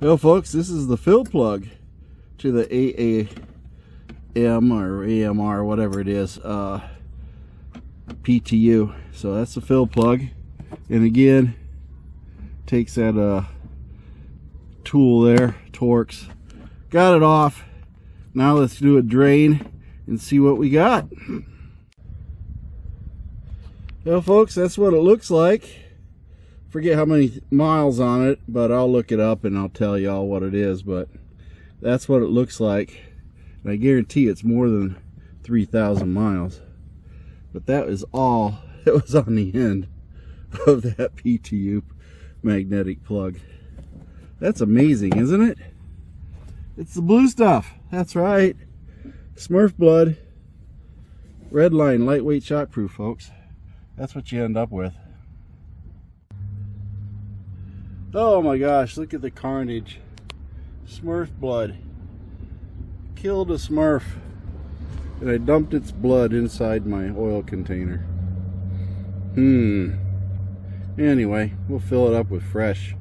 Well, folks, this is the fill plug to the AAM or AMR, whatever it is, PTU. So that's the fill plug, and again, takes that tool there, Torx. Got it off. Now let's do a drain and see what we got. Well, folks, that's what it looks like. Forget how many miles on it, but I'll look it up and I'll tell y'all what it is. But that's what it looks like, and I guarantee it's more than 3,000 miles. But that is all that was on the end of that PTU magnetic plug. That's amazing, isn't it? It's the blue stuff. That's right, Smurf blood. Red line, lightweight, shockproof, folks. That's what you end up with. Oh my gosh, look at the carnage. Smurf blood. Killed a Smurf, and I dumped its blood inside my oil container. Anyway, we'll fill it up with fresh.